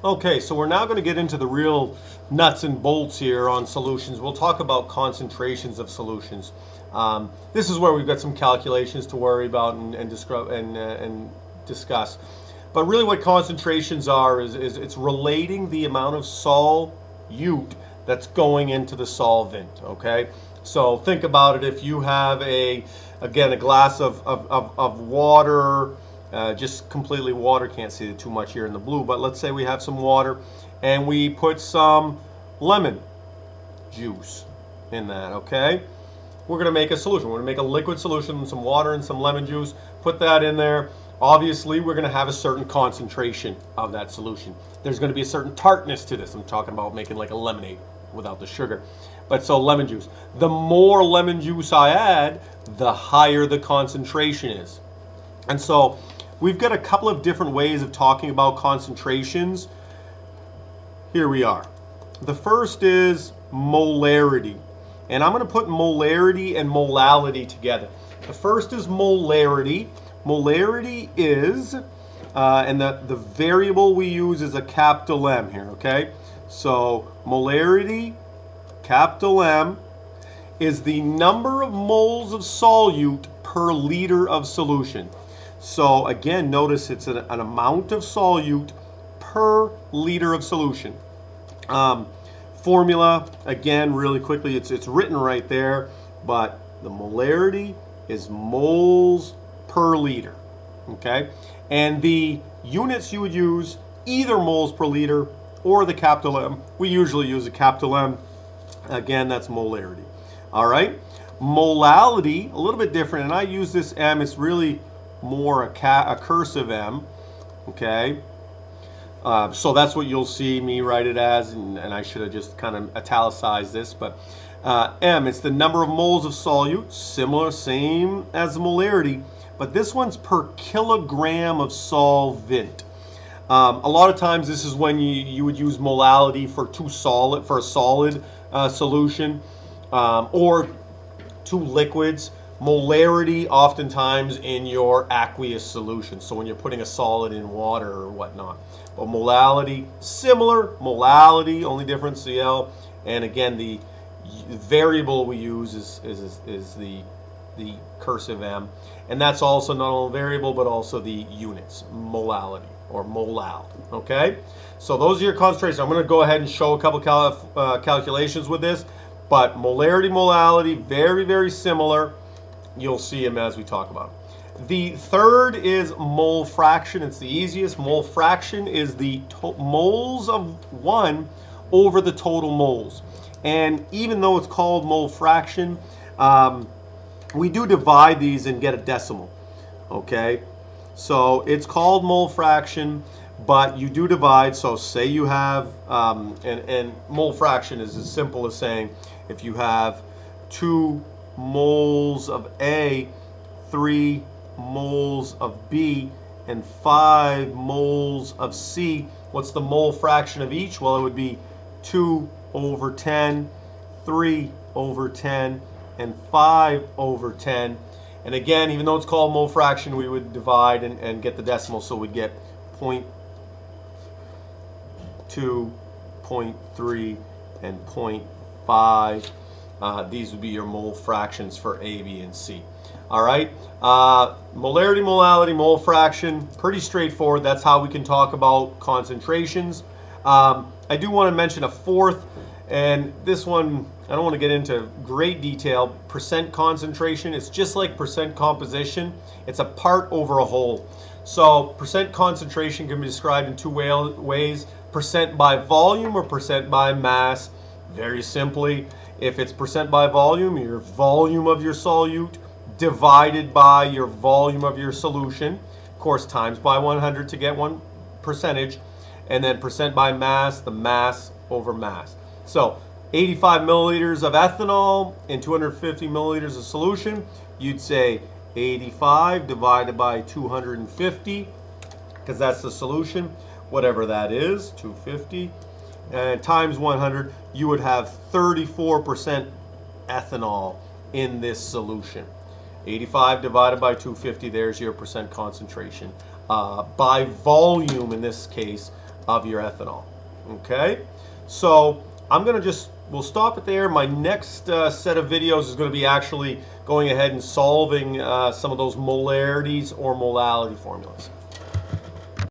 Okay, so we're now going to get into the real nuts and bolts here on solutions. We'll talk about concentrations of solutions. This is where we've got some calculations to worry about and discuss. But really what concentrations are is it's relating the amount of solute that's going into the solvent, okay? So think about it. If you have again, a glass of water, just completely water, can't see it too much here in the blue, but let's say we have some water and we put some lemon juice in that, okay? We're going to make a solution. We're going to make a liquid solution, some water and some lemon juice, put that in there. Obviously, we're going to have a certain concentration of that solution. There's going to be a certain tartness to this. I'm talking about making like a lemonade without the sugar. But so lemon juice. The more lemon juice I add, the higher the concentration is. And so we've got a couple of different ways of talking about concentrations. Here we are. The first is molarity. And I'm going to put molarity and molality together. The first is molarity. Molarity is, and the variable we use is a capital M here, okay? So molarity, capital M, is the number of moles of solute per liter of solution. So again, notice it's an amount of solute per liter of solution. Formula, again, really quickly, it's written right there, but the molarity is moles per liter, okay? And the units you would use, either moles per liter or the capital M. We usually use a capital M. Again, that's molarity. All right? Molality, a little bit different, and I use this M, it's really more a cursive M, okay? So that's what you'll see me write it as, and I should have just kind of italicized this, but M, it's the number of moles of solute, similar, same as the molarity, but this one's per kilogram of solvent. A lot of times this is when you would use molality for a solid solution, or two liquids. Molarity oftentimes in your aqueous solution, so when you're putting a solid in water or whatnot. But molality, similar, molality, only difference Cl, and again the variable we use is the cursive M, and that's also not only variable but also the units, molality or molal, okay? So those are your concentrations. I'm going to go ahead and show a couple calculations with this, but molarity, molality, very, very similar. You'll see them as we talk about them. The third is mole fraction. It's the easiest. Mole fraction is the moles of one over the total moles. And even though it's called mole fraction, we do divide these and get a decimal, okay? So it's called mole fraction, but you do divide. So say you have, and mole fraction is as simple as saying if you have 2 moles of A, 3 moles of B, and 5 moles of C, what's the mole fraction of each? Well, it would be 2 over 10, 3 over 10, and 5 over 10. And again, even though it's called mole fraction, we would divide and get the decimal, so we'd get 0.2, 0.3, and 0.5. These would be your mole fractions for A, B, and C. All right, molarity, molality, mole fraction, pretty straightforward. That's how we can talk about concentrations. I do want to mention a fourth, and this one, I don't want to get into great detail. Percent concentration, it's just like percent composition. It's a part over a whole. So percent concentration can be described in two ways, percent by volume or percent by mass. Very simply, if it's percent by volume, your volume of your solute divided by your volume of your solution, of course times by 100 to get one percentage, and then percent by mass, the mass over mass. So 85 milliliters of ethanol in 250 milliliters of solution, you'd say 85 divided by 250, because that's the solution, whatever that is, 250, and times 100, you would have 34% ethanol in this solution. 85 divided by 250, there's your percent concentration. By volume, in this case, of your ethanol. Okay, so we'll stop it there. My next set of videos is going to be actually going ahead and solving some of those molarities or molality formulas.